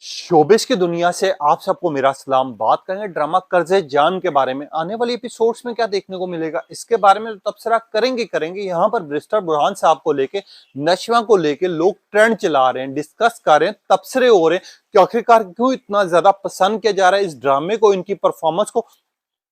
Showbiz की दुनिया से आप सबको मेरा सलाम। बात करेंगे ड्रामा कर्ज़े जान के बारे में। आने वाली एपिसोड्स में क्या देखने को मिलेगा इसके बारे में तो तबसरा करेंगे यहाँ पर बैरिस्टर बुरहान साहब को लेके, नशवा को लेके लोग ट्रेंड चला रहे हैं, डिस्कस कर रहे हैं, तबसरे हो रहे हैं कि आखिरकार क्यों इतना ज्यादा पसंद किया जा रहा है इस ड्रामे को, इनकी परफॉर्मेंस को।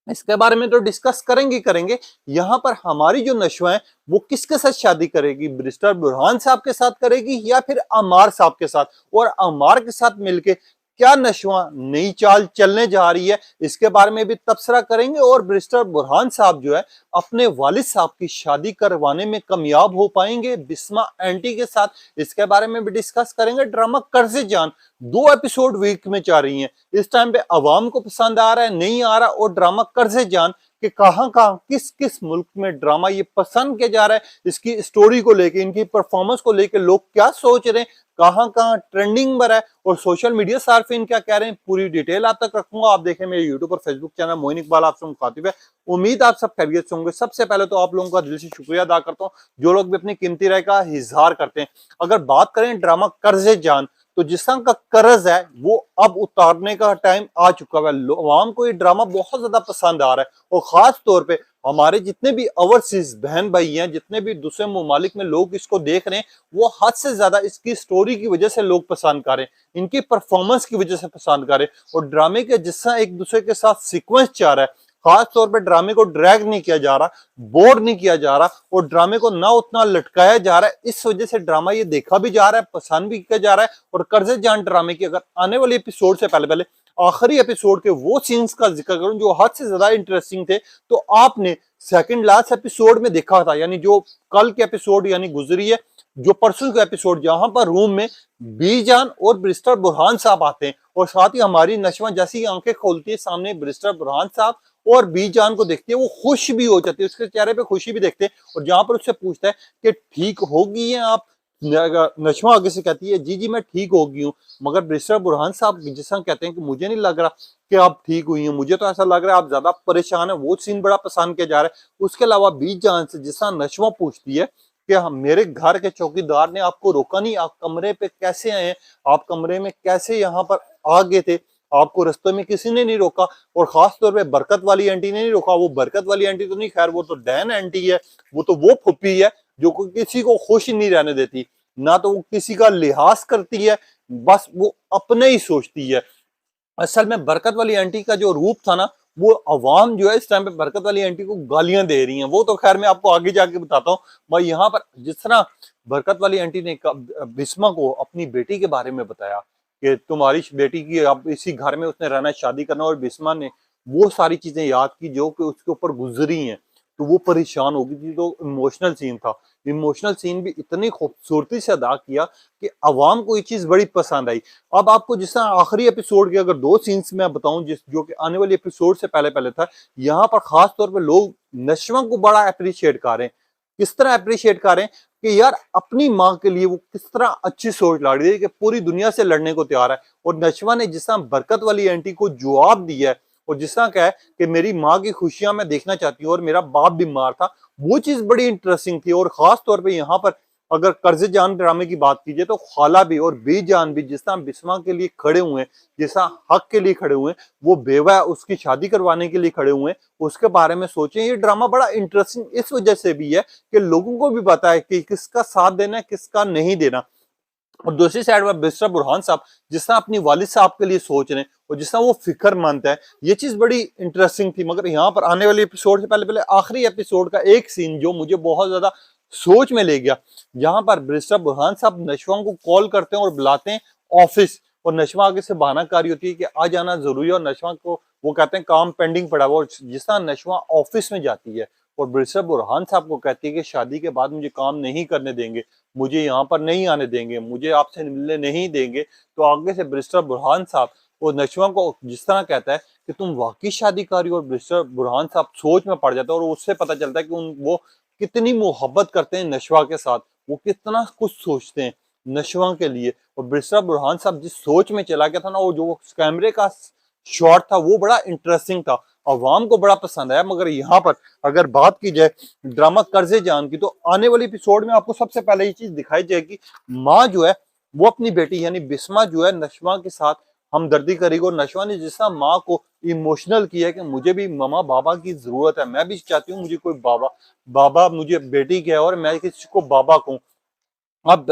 इसके बारे में तो डिस्कस करेंगे। यहाँ पर हमारी जो नशवा है वो किसके साथ शादी करेगी, बैरिस्टर बुरहान साहब के साथ करेगी या फिर अमार साहब के साथ, और अमार के साथ मिलके क्या नशवा नई चाल चलने जा रही है इसके बारे में भी तबसरा करेंगे। और बैरिस्टर बुरहान साहब जो है अपने वालिद साहब की शादी करवाने में कामयाब हो पाएंगे बिस्मा एंटी के साथ, इसके बारे में भी डिस्कस करेंगे। ड्रामा कर्ज़े जान 2 एपिसोड वीक में जा रही हैं, इस टाइम पे अवाम को पसंद आ रहा है नहीं आ रहा, और ड्रामा कर्ज़े जान कि कहां कहां किस किस मुल्क में ड्रामा ये पसंद किया जा रहा है, इसकी स्टोरी को लेके, इनकी परफॉर्मेंस को लेके लोग क्या सोच रहे हैं, कहां कहां ट्रेंडिंग पर है और सोशल मीडिया सार्फिन क्या कह रहे हैं, पूरी डिटेल आप तक रखूंगा। आप देखें मेरे यूट्यूब और फेसबुक चैनल मोइन इकबाल आपसे मुखातिब है। उम्मीद आप सब खैरियत से होंगे। सबसे पहले तो आप लोगों का दिल से शुक्रिया अदा करता हूँ जो लोग भी अपनी कीमती राय का इजहार करते हैं। अगर बात करें ड्रामा कर्ज़े जान, तो जिस तरह का कर्ज है वो अब उतारने का टाइम आ चुका है। आवाम को ये ड्रामा बहुत ज्यादा पसंद आ रहा है, और खास तौर पे हमारे जितने भी ओवरसीज बहन भाई हैं, जितने भी दूसरे ममालिक में लोग इसको देख रहे हैं, वो हद से ज्यादा इसकी स्टोरी की वजह से लोग पसंद कर रहे हैं, इनकी परफॉर्मेंस की वजह से पसंद कर रहे हैं। और ड्रामे के जिस तरह एक दूसरे के साथ सीक्वेंस जा रहा है, खास तौर पे ड्रामे को ड्रैग नहीं किया जा रहा, बोर नहीं किया जा रहा, और ड्रामे को ना उतना लटकाया जा रहा है, इस वजह से ड्रामा ये देखा भी जा रहा है, पसंद भी किया जा रहा है। और कर्ज़े जान ड्रामे की अगर आने वाले एपिसोड से पहले पहले आखिरी एपिसोड के वो सीन्स का जिक्र करूं जो हद से ज्यादा इंटरेस्टिंग थे, तो आपने सेकंड लास्ट एपिसोड में देखा था, यानी जो कल के एपिसोड यानी गुजरी है, जो परसों का एपिसोड, जहां पर रूम में बीजान और बैरिस्टर बुरहान साहब आते हैं, और साथ ही हमारी नशवा जैसी आंखें खोलती है सामने बैरिस्टर बुरहान साहब और बीजान को देखती है, वो खुश भी हो जाती है, उसके चेहरे पे खुशी भी देखते हैं। और जहां पर उससे पूछता है कि ठीक होगी हैं आप, नशवा आगे से कहती है जी जी मैं ठीक हो गई हूँ, मगर बैरिस्टर बुरहान साहब जिस तरह कहते हैं कि मुझे नहीं लग रहा कि आप ठीक हुई हैं, मुझे तो ऐसा लग रहा है आप ज्यादा परेशान है, वो सीन बड़ा पसंद किया जा रहा है। उसके अलावा बीजान से जिस तरह नशवा पूछती है कि हम, मेरे घर के चौकीदार ने आपको रोका नहीं, आप कमरे पे कैसे आए, आप कमरे में कैसे यहाँ पर आ गए थे, आपको रास्ते में किसी ने नहीं रोका, और खास तौर पे बरकत वाली आंटी ने नहीं रोका। वो बरकत वाली आंटी तो नहीं, खैर वो तो डैन आंटी है, वो तो वो फुप्पी है जो किसी को खुश नहीं रहने देती, ना तो वो किसी का लिहाज करती है, बस वो अपने ही सोचती है। असल में बरकत वाली आंटी का जो रूप था ना, वो अवाम जो है इस टाइम पे बरकत वाली आंटी को गालियां दे रही हैं, वो तो खैर मैं आपको आगे जाके बताता हूँ। मैं यहाँ पर जिस तरह बरकत वाली आंटी ने बिस्मा को अपनी बेटी के बारे में बताया कि तुम्हारी बेटी की अब इसी घर में उसने रहना, शादी करना, और बिस्मा ने वो सारी चीजें याद की जो कि उसके ऊपर गुजरी हैं, तो वो परेशान हो गई थी। तो इमोशनल सीन था, इमोशनल सीन भी इतनी खूबसूरती से अदा किया कि अवाम को ये चीज बड़ी पसंद आई। अब आपको जिस तरह आखिरी एपिसोड के अगर 2 सीन्स मैं बताऊं, जिस जो कि आने वाली एपिसोड से पहले पहले था, यहाँ पर खास तौर पे लोग नशवा को बड़ा अप्रिशिएट कर रहे हैं। किस तरह अप्रिशिएट कर रहे हैं कि यार अपनी माँ के लिए वो किस तरह अच्छी सोच ला रही है कि पूरी दुनिया से लड़ने को तैयार है। और नशवा ने जिस तरह बरकत वाली आंटी को जवाब दिया है, और जिस तरह कहा है कि मेरी माँ की खुशियां मैं देखना चाहती हूँ और मेरा बाप बीमार था, वो चीज बड़ी इंटरेस्टिंग थी। और खास तौर पे यहाँ पर अगर कर्ज़े जान ड्रामे की बात कीजिए तो खाला भी और बीजान भी जिस तरह बिस्मा के लिए खड़े हुए हैं, जिस तरह हक के लिए खड़े हुए हैं, वो बेवा है उसकी शादी करवाने के लिए खड़े हुए हैं, उसके बारे में सोचें। ये ड्रामा बड़ा इंटरेस्टिंग इस वजह से भी है कि लोगों को भी पता है कि किसका साथ देना है किसका नहीं देना। और दूसरी साइड पर बैरिस्टर बुरहान साहब जिस तरह अपनी वालिद साहब के लिए सोच रहे हैं और जिस तरह वो फिक्रमंद है, ये चीज बड़ी इंटरेस्टिंग थी। मगर यहाँ पर आने वाले एपिसोड से पहले पहले आखिरी एपिसोड का एक सीन जो मुझे बहुत ज्यादा सोच में ले गया, जहां पर बैरिस्टर बुरहान साहब नशवा को कॉल करते हैं और बुलाते हैं ऑफिस, और नशवा आगे से बहानाकारी होती है कि आ जाना जरूरी है, और नशवा को वो कहते हैं काम पेंडिंग पड़ा हुआ, और जिस तरह नशवा ऑफिस में जाती है और बैरिस्टर बुरहान साहब को कहती है कि शादी के बाद मुझे काम नहीं करने देंगे, मुझे यहाँ पर नहीं आने देंगे, मुझे आपसे मिलने नहीं देंगे, तो आगे से बैरिस्टर बुरहान साहब और नशवा को जिस तरह कहता है कि तुम वाकई शादीकारी, और बैरिस्टर बुरहान साहब सोच में पड़ जाता है, और उससे पता चलता है कि वो कितनी मोहब्बत करते हैं नशवा के साथ, वो कितना कुछ सोचते हैं नशवा के लिए। और बैरिस्टर बुरहान साहब जिस सोच में चला गया था ना, वो जो कैमरे का शॉट था वो बड़ा इंटरेस्टिंग था, अवाम को बड़ा पसंद आया। मगर यहाँ पर अगर बात की जाए ड्रामा कर्ज़े जान की, तो आने वाली एपिसोड में आपको सबसे पहले ये चीज दिखाई जाएगी, माँ जो है वो अपनी बेटी यानी बिस्मा जो है नशवा के साथ हमदर्दी करेगी, और नशवा ने जिस तरह माँ को इमोशनल किया है कि मुझे भी ममा बाबा की जरूरत है, मैं भी चाहती हूँ मुझे कोई बाबा, बाबा मुझे बेटी क्या है और मैं किसी को बाबा कहूँ। अब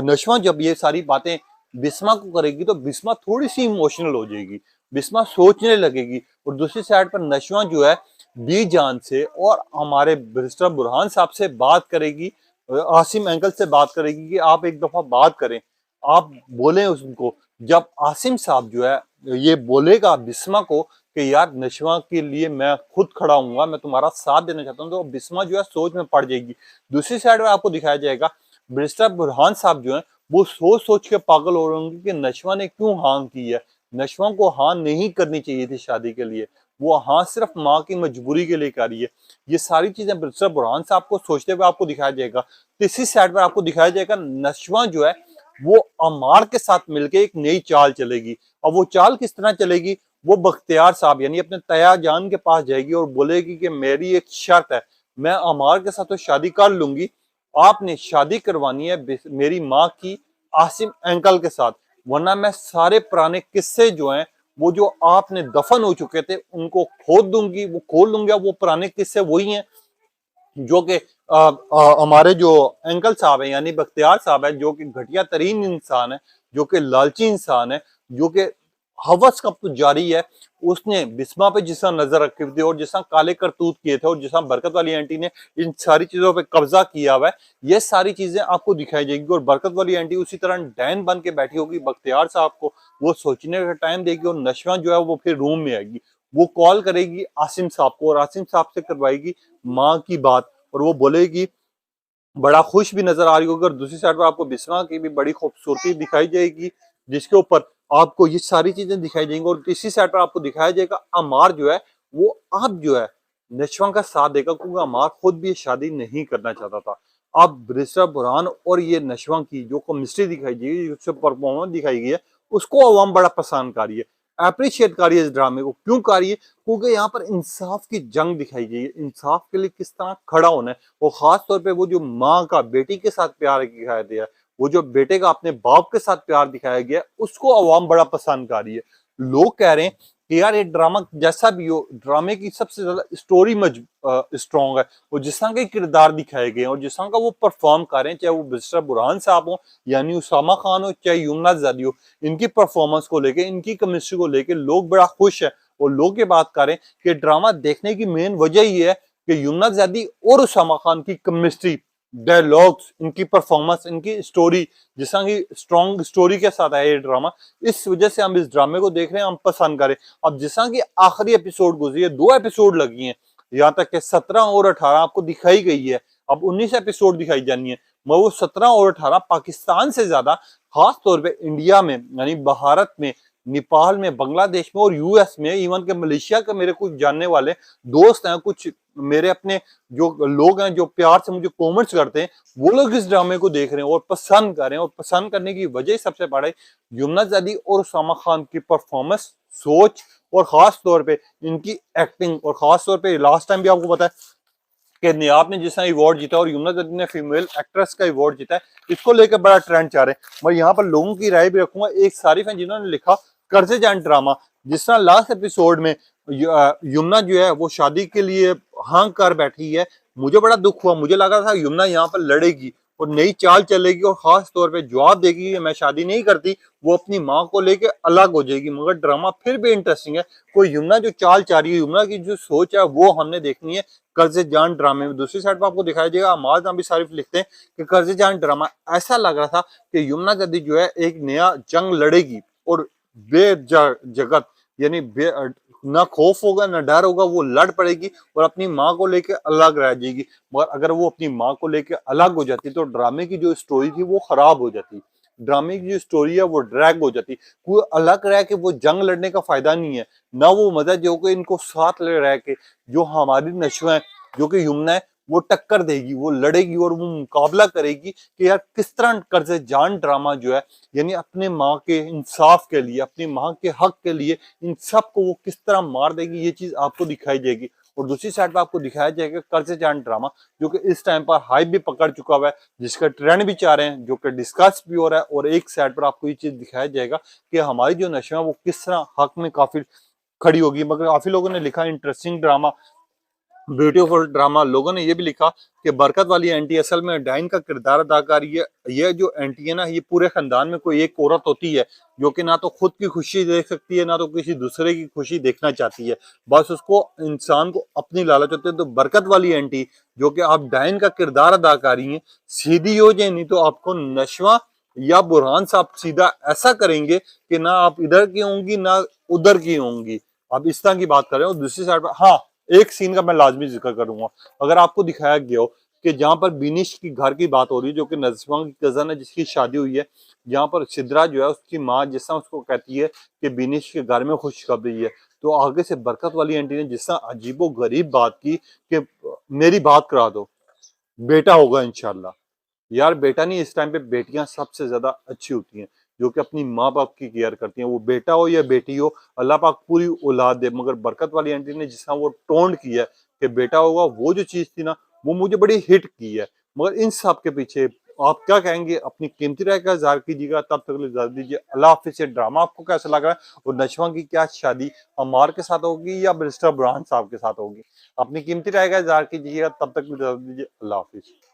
नशवा जब ये सारी बातें बिस्मा को करेगी तो बिस्मा थोड़ी सी इमोशनल हो जाएगी, बिस्मा सोचने लगेगी, और दूसरी साइड पर नशवा जो है बीजान से और हमारे बैरिस्टर बुरहान साहब से बात करेगी, आसिम अंकल से बात करेगी कि आप एक दफा बात करें, आप बोले उसको। जब आसिम साहब जो है ये बोलेगा बिस्मा को कि यार नशवा के लिए मैं खुद खड़ा हूंगा, मैं तुम्हारा साथ देना चाहता हूँ, तो बिस्मा जो है सोच में पड़ जाएगी। दूसरी साइड में आपको दिखाया जाएगा बैरिस्टर बुरहान साहब जो है वो सोच सोच के पागल हो रहे होंगे कि नशवा ने क्यों हाँ की है, नशवा को हाँ नहीं करनी चाहिए थी शादी के लिए, वो हाँ सिर्फ माँ की मजबूरी के लिए कर रही है। ये सारी चीजें बैरिस्टर बुरहान साहब को सोचते हुए आपको दिखाया जाएगा। तीसरी साइड पर आपको दिखाया जाएगा नशवा जो है वो अमार के साथ मिलकर एक नई चाल चलेगी। और वो चाल किस तरह चलेगी, वो बख्तियार साहब यानी अपने तया जान के पास जाएगी और बोलेगी कि मेरी एक शर्त है, मैं अमार के साथ तो शादी कर लूंगी, आपने शादी करवानी है मेरी माँ की आसिम अंकल के साथ, वरना मैं सारे पुराने किस्से जो हैं वो जो आपने दफन हो चुके थे उनको खोद दूंगी, वो खोल दूंगा। वो पुराने किस्से वही हैं जो कि हमारे जो अंकल साहब हैं यानी बख्तियार साहब है, जो कि घटिया तरीन इंसान है, जो कि लालची इंसान है, जो कि हवस का पुजारी है। उसने बिस्मा पे जिस तरह नजर रखी थी और जिस तरह काले करतूत किए थे और जिस तरह बरकत वाली आंटी ने इन सारी चीजों पे कब्जा किया हुआ है, ये सारी चीजें आपको दिखाई जाएगी। और बरकत वाली आंटी उसी तरह डैन बन के बैठी होगी, बख्तियार साहब को वो सोचने का टाइम देगी, और नशवा जो है वो फिर रूम में आएगी, वो कॉल करेगी आसिम साहब को और आसिम साहब से करवाएगी माँ की बात, और वो बोलेगी बड़ा खुश भी नजर आ रही होगी। और दूसरी साइड पर आपको बिस्मा की भी बड़ी खूबसूरती दिखाई जाएगी, जिसके ऊपर आपको ये सारी चीजें दिखाई जाएंगी। और तीसरी साइड पर आपको दिखाया जाएगा अमार जो है वो अब जो है नशवा का साथ देगा, क्योंकि अमार खुद भी ये शादी नहीं करना चाहता था। अब बैरिस्टर बुरहान और ये नशवा की जो केमिस्ट्री दिखाई गई, जो परफॉर्मेंस दिखाई गई है, उसको अवाम बड़ा पसंद कर रही है, अप्रिशिएट कर रही है इस ड्रामे को। क्यों कर रही है, क्योंकि यहाँ पर इंसाफ की जंग दिखाई गई है, इंसाफ के लिए किस तरह खड़ा होना है। और खास तौर पे वो जो माँ का बेटी के साथ प्यार दिखाया गया है, वो जो बेटे का अपने बाप के साथ प्यार दिखाया गया है, उसको अवाम बड़ा पसंद कर रही है। लोग कह रहे हैं कि यार ये ड्रामा जैसा भी हो, ड्रामे की सबसे ज्यादा स्टोरी स्ट्रॉन्ग है, और जिस तरह के किरदार दिखाए गए हैं और जिस तरह का वो परफॉर्म कर रहे हैं, चाहे वो बैरिस्टर बुरहान साहब हो यानी उसामा खान हो चाहे युमना ज़ैदी हो, इनकी परफॉर्मेंस को लेके इनकी केमिस्ट्री को लेके लोग बड़ा खुश है। और लोग ये बात कर रहे हैं कि ड्रामा देखने की मेन वजह ये है कि युमना ज़ैदी और उसामा खान की केमिस्ट्री, डायलॉग्स, इनकी परफॉर्मेंस, इनकी स्टोरी, जिस तरह की स्ट्रॉन्ग स्टोरी के साथ है ये ड्रामा, इस वजह से हम इस ड्रामे को देख रहे हैं, हम पसंद करें। अब जिस तरह की आखिरी एपिसोड गुजरी है, 2 एपिसोड लगी हैं, यहाँ तक कि 17 और 18 आपको दिखाई गई है, अब 19 एपिसोड दिखाई जानी है, मगर वो 17 और 18 पाकिस्तान से ज्यादा खास तौर पे इंडिया में यानी भारत में, नेपाल में, बांग्लादेश में और यूएस में, इवन के मलेशिया के मेरे कुछ जानने वाले दोस्त हैं, कुछ मेरे अपने जो लोग हैं जो प्यार से मुझे कमेंट्स करते हैं, वो लोग इस ड्रामे को देख रहे हैं और पसंद कर रहे हैं। और पसंद करने की वजह सबसे बड़ा युमना ज़ैदी और उसामा खान की परफॉर्मेंस, सोच, और खास तौर पे इनकी एक्टिंग। और खास तौर पे लास्ट टाइम भी आपको पता है कि नियाब ने जिस तरह अवार्ड जीता और युमना ज़ैदी ने फीमेल एक्ट्रेस का अवार्ड जीता है, इसको लेकर बड़ा ट्रेंड चाह रहे हैं। मैं यहाँ पर लोगों की राय भी रखूंगा। एक सारिफ है जिन्होंने लिखा कर्जे जान ड्रामा, जिस तरह लास्ट एपिसोड में युमना जो है वो शादी के लिए हाँ कर बैठी है, मुझे बड़ा दुख हुआ, मुझे लगा था युमना यहाँ पर लड़ेगी और नई चाल चलेगी और खास तौर पे जवाब देगी कि मैं शादी नहीं करती, वो अपनी माँ को लेके अलग हो जाएगी। मगर ड्रामा फिर भी इंटरेस्टिंग है, कोई युमना जो चाल चाह रही है, युमना की जो सोच है वो हमने देखनी है कर्जे जान ड्रामे में। दूसरी साइड पर आपको दिखाई देगा अमाज नबी सारिफ लिखते हैं कि कर्जे जान ड्रामा ऐसा लग रहा था कि युमना जदी जो है एक नया जंग लड़ेगी और बेजगत यानी ना खौफ होगा ना डर होगा, वो लड़ पड़ेगी और अपनी माँ को लेके अलग रह जाएगी। मगर अगर वो अपनी माँ को लेके अलग हो जाती तो ड्रामे की जो स्टोरी थी वो खराब हो जाती, ड्रामे की जो स्टोरी है वो ड्रैग हो जाती। कोई अलग रह के वो जंग लड़ने का फायदा नहीं है, ना वो मजा जो कि इनको साथ ले रह के जो हमारी नशवा है, जो कि युमना है, वो टक्कर देगी, वो लड़ेगी और वो मुकाबला करेगी कि यार किस तरह कर्जे जान ड्रामा जो है यानी अपने माँ के इंसाफ के लिए, अपनी माँ के हक के लिए इन सब को वो किस तरह मार देगी, ये चीज आपको दिखाई देगी। और दूसरी साइड पे आपको दिखाया जाएगा कर्ज जान ड्रामा, जो कि इस टाइम पर हाइप भी पकड़ चुका हुआ है, जिसका ट्रेंड भी चाह रहे हैं, जो कि डिस्कस भी हो रहा है। और एक साइड पर आपको ये चीज दिखाया जाएगा कि हमारी जो नशा है वो किस तरह हक में काफी खड़ी होगी। मगर काफी लोगों ने लिखा इंटरेस्टिंग ड्रामा, ब्यूटीफुल ड्रामा। लोगों ने ये भी लिखा कि बरकत वाली आंटी असल में डाइन का किरदार अदा कर रही है। ये जो आंटी है ना, ये पूरे खानदान में कोई एक औरत होती है जो कि ना तो खुद की खुशी देख सकती है, ना तो किसी दूसरे की खुशी देखना चाहती है। बस उसको इंसान को अपनी लालच होती है। तो बरकत वाली आंटी जो कि आप डाइन का किरदार अदा कर रही है, सीधी हो जाए, नहीं तो आपको नशवा या बुरहान साहब सीधा ऐसा करेंगे कि ना आप इधर की होंगी ना उधर की होंगी। अब इस तरह की बात कर रहे हो। दूसरी साइड पर हाँ, एक सीन का मैं लाजमी जिक्र करूंगा। अगर आपको दिखाया गया हो कि जहां पर बिनिश की घर की बात हो रही है, जो कि नजमा की कजन है जिसकी शादी हुई है, जहां पर सिद्रा जो है उसकी माँ जिस तरह उसको कहती है कि बिनिश के घर में खुशखबरी है, तो आगे से बरकत वाली आंटी ने जिस तरह अजीबो गरीब बात की कि मेरी बात करा दो, बेटा होगा इंशाल्लाह। यार बेटा नहीं, इस टाइम पे बेटियां सबसे ज्यादा अच्छी होती हैं, जो कि अपनी माँ बाप की केयर करती हैं। वो बेटा हो या बेटी हो, अल्लाह पाक पूरी औलाद दे। मगर बरकत वाली आंटी ने जिस तरह वो टोंड किया है कि बेटा होगा, वो जो चीज थी ना, वो मुझे बड़ी हिट की है। मगर इन सब के पीछे आप क्या कहेंगे? अपनी कीमती राय का इज़हार कीजिएगा। तब तक के लिए इजाजत दीजिए। अल्लाह हाफिज़। ये ड्रामा आपको कैसा लग रहा है और नशवा की क्या शादी अम्मार के साथ होगी या बैरिस्टर बुरहान साहब के साथ होगी? अपनी कीमती राय का इज़हार कीजिएगा। तब तक के लिए इजाजत दीजिए। अल्लाह हाफिज़।